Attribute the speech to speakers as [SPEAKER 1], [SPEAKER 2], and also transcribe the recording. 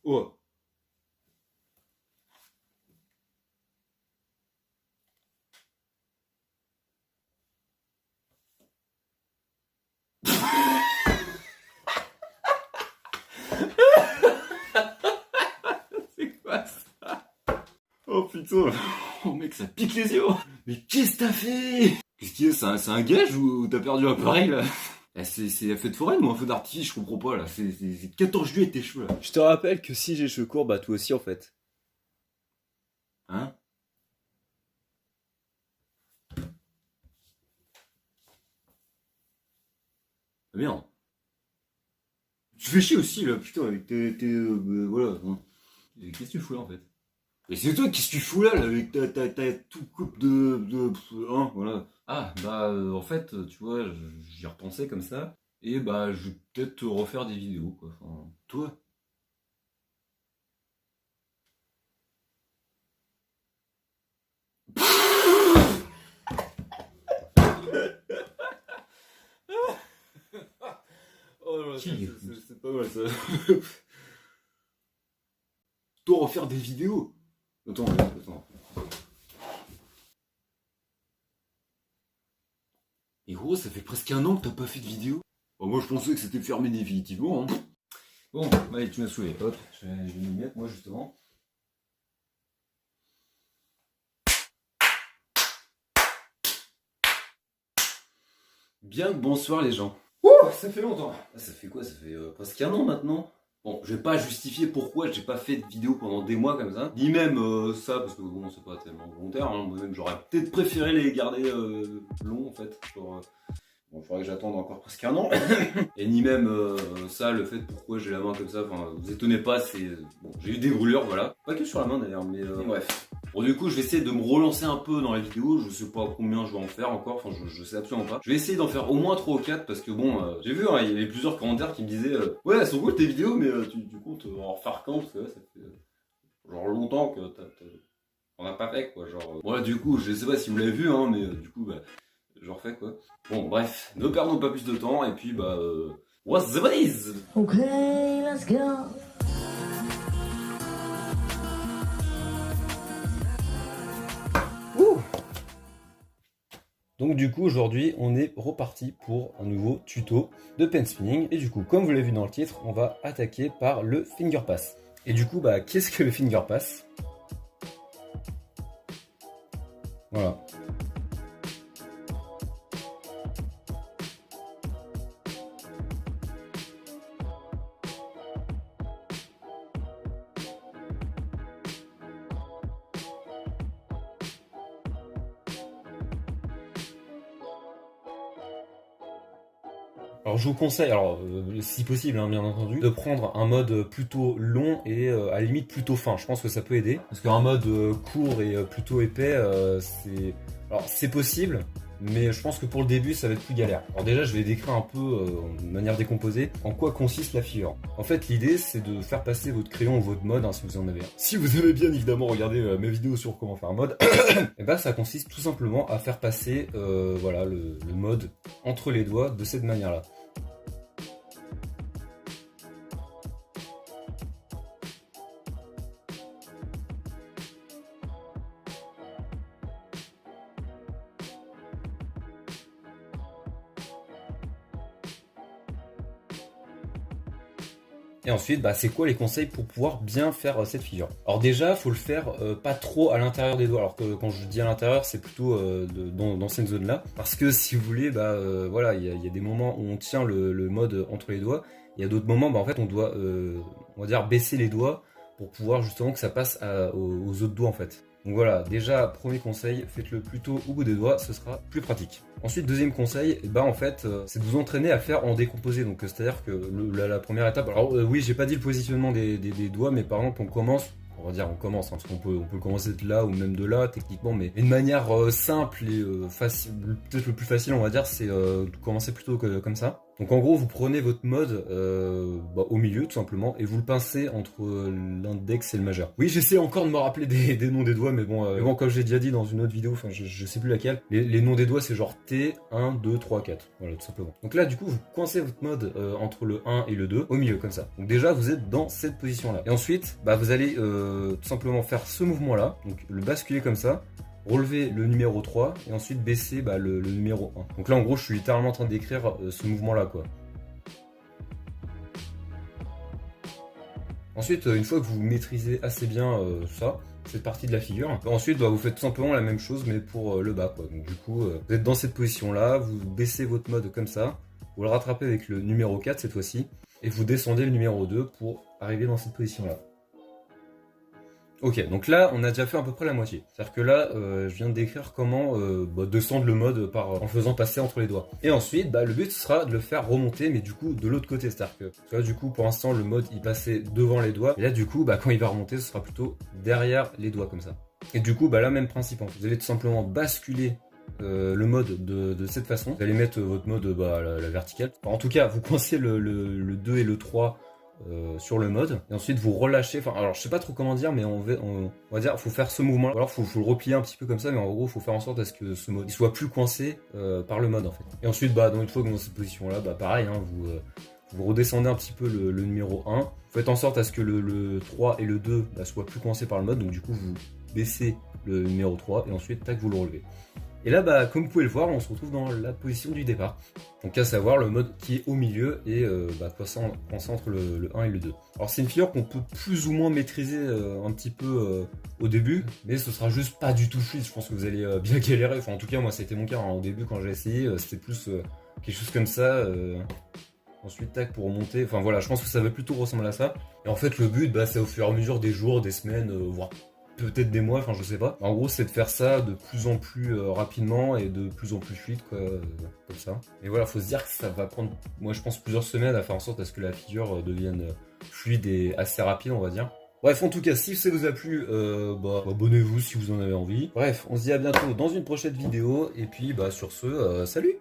[SPEAKER 1] Oh. C'est quoi ça? Oh putain. Oh mec, ça pique les yeux. Mais qu'est-ce que t'as fait? Qu'est-ce qu'il y a? C'est un gage ou t'as perdu un appareil là? C'est la fête foraine ou un feu d'artifice, je comprends pas là. C'est 14 juillet tes cheveux là.
[SPEAKER 2] Je te rappelle que si j'ai les cheveux courts, bah toi aussi en fait.
[SPEAKER 1] Hein? Ah, merde. Tu fais chier aussi là, putain, avec voilà. Hein. Qu'est-ce que tu fous là en fait? Mais c'est toi, qu'est-ce que tu fous là, avec ta tout coupe hein, voilà. Ah, bah en fait, tu vois, j'y repensais comme ça. Et bah je vais peut-être te refaire des vidéos quoi. Enfin, toi? Oh non, c'est pas mal ça. Toi refaire des vidéos. Attends. Et gros, ça fait presque un an que t'as pas fait de vidéo. Oh, moi je pensais que c'était fermé définitivement. Hein. Bon, allez, tu m'as saoulé. Hop, je vais m'y mettre moi justement. Bien le bonsoir les gens. Ouh, ça fait longtemps. Ça fait quoi? Ça fait presque un an maintenant. Bon, je vais pas justifier pourquoi j'ai pas fait de vidéo pendant des mois comme ça. Ni même ça, parce que bon, c'est pas tellement volontaire. Hein. Moi-même, j'aurais peut-être préféré les garder longs en fait. Genre, bon, il faudrait que j'attende encore presque un an. Et ni même ça, le fait pourquoi j'ai la main comme ça. Enfin, vous étonnez pas, c'est. Bon, j'ai eu des brûlures, voilà. Pas que sur la main d'ailleurs, mais bref. Bon, du coup, je vais essayer de me relancer un peu dans la vidéo. Je sais pas combien je vais en faire encore. Enfin, je sais absolument pas. Je vais essayer d'en faire au moins 3 ou 4 parce que bon, j'ai vu, hein, il y avait plusieurs commentaires qui me disaient ouais, elles sont cool tes vidéos, mais tu comptes en refaire quand? Parce que ouais, ça fait genre longtemps que on n'a pas fait quoi. Genre, voilà, du coup, je sais pas si vous l'avez vu, hein, mais du coup, bah, je refais quoi. Bon, bref, ne perdons pas plus de temps et puis bah, what's the buzz?
[SPEAKER 3] Okay, let's go.
[SPEAKER 2] Donc du coup aujourd'hui on est reparti pour un nouveau tuto de pen spinning. Et du coup comme vous l'avez vu dans le titre, on va attaquer par le finger pass. Et du coup bah qu'est-ce que le finger pass? Voilà. Alors je vous conseille, si possible bien entendu, de prendre un mode plutôt long et à la limite plutôt fin. Je pense que ça peut aider. Parce qu'un mode court et plutôt épais, c'est possible, mais je pense que pour le début ça va être plus galère. Alors déjà je vais décrire un peu de manière décomposée en quoi consiste la figure. En fait l'idée c'est de faire passer votre crayon ou votre mode si vous en avez un. Si vous avez bien évidemment regardé mes vidéos sur comment faire un mode, et ben ça consiste tout simplement à faire passer voilà, le mode entre les doigts de cette manière là. Et ensuite, c'est quoi les conseils pour pouvoir bien faire cette figure? Alors déjà, faut le faire pas trop à l'intérieur des doigts. Alors que quand je dis à l'intérieur, c'est plutôt dans cette zone-là. Parce que si vous voulez, voilà, il y a des moments où on tient le mode entre les doigts. Il y a d'autres moments, en fait, on doit, on va dire, baisser les doigts pour pouvoir justement que ça passe aux autres doigts, en fait. Donc voilà, déjà, premier conseil, faites-le plutôt au bout des doigts, ce sera plus pratique. Ensuite, deuxième conseil, en fait, c'est de vous entraîner à faire en décomposé. Donc c'est-à-dire que la première étape, alors oui, j'ai pas dit le positionnement des doigts, mais par exemple, on commence, parce qu'on peut commencer de là ou même de là, techniquement, mais une manière simple et facile, peut-être le plus facile, on va dire, c'est de commencer plutôt comme ça. Donc en gros, vous prenez votre mode au milieu tout simplement et vous le pincez entre l'index et le majeur. Oui, j'essaie encore de me rappeler des noms des doigts, mais bon, comme j'ai déjà dit dans une autre vidéo, enfin je sais plus laquelle, les noms des doigts c'est genre T, 1, 2, 3, 4. Voilà, tout simplement. Donc là, du coup, vous coincez votre mode entre le 1 et le 2 au milieu comme ça. Donc déjà, vous êtes dans cette position-là. Et ensuite, vous allez tout simplement faire ce mouvement-là, donc le basculer comme ça. Relever le numéro 3 et ensuite baisser le numéro 1. Donc là en gros je suis littéralement en train d'écrire ce mouvement là quoi. Ensuite une fois que vous maîtrisez assez bien cette partie de la figure, ensuite vous faites tout simplement la même chose mais pour le bas quoi. Donc du coup vous êtes dans cette position là, vous baissez votre mode comme ça, vous le rattrapez avec le numéro 4 cette fois-ci et vous descendez le numéro 2 pour arriver dans cette position là. Ok, donc là, on a déjà fait à peu près la moitié. C'est-à-dire que là, je viens de décrire comment descendre le mode en le faisant passer entre les doigts. Et ensuite, le but sera de le faire remonter, mais du coup, de l'autre côté. C'est-à-dire que là, du coup, pour l'instant, le mode, il passait devant les doigts. Et là, du coup, quand il va remonter, ce sera plutôt derrière les doigts, comme ça. Et du coup, là, même principe. Vous allez tout simplement basculer le mode de cette façon. Vous allez mettre votre mode la verticale. Enfin, en tout cas, vous coincez le 2 et le 3 sur le mode et ensuite vous relâchez, alors je sais pas trop comment dire mais on va dire faut faire ce mouvement là, alors faut le replier un petit peu comme ça mais en gros faut faire en sorte à ce que ce mode il soit plus coincé par le mode en fait. Et ensuite donc une fois que dans cette position là pareil vous redescendez un petit peu le numéro 1, vous faites en sorte à ce que le 3 et le 2 soient plus coincés par le mode, donc du coup vous baissez le numéro 3 et ensuite tac vous le relevez. Et là, comme vous pouvez le voir, on se retrouve dans la position du départ. Donc à savoir le mode qui est au milieu et coincé entre le 1 et le 2. Alors c'est une figure qu'on peut plus ou moins maîtriser un petit peu au début, mais ce sera juste pas du tout fluide. Je pense que vous allez bien galérer. Enfin en tout cas moi c'était mon cas. Au début quand j'ai essayé, c'était plus quelque chose comme ça. Ensuite tac pour remonter. Enfin voilà, je pense que ça va plutôt ressembler à ça. Et en fait le but c'est au fur et à mesure des jours, des semaines, voire peut-être des mois, enfin je sais pas. En gros c'est de faire ça de plus en plus rapidement et de plus en plus fluide quoi, comme ça. Mais voilà, faut se dire que ça va prendre, moi je pense plusieurs semaines à faire en sorte à ce que la figure devienne fluide et assez rapide on va dire. Bref, en tout cas, si ça vous a plu, abonnez-vous si vous en avez envie. Bref, on se dit à bientôt dans une prochaine vidéo et puis sur ce, salut!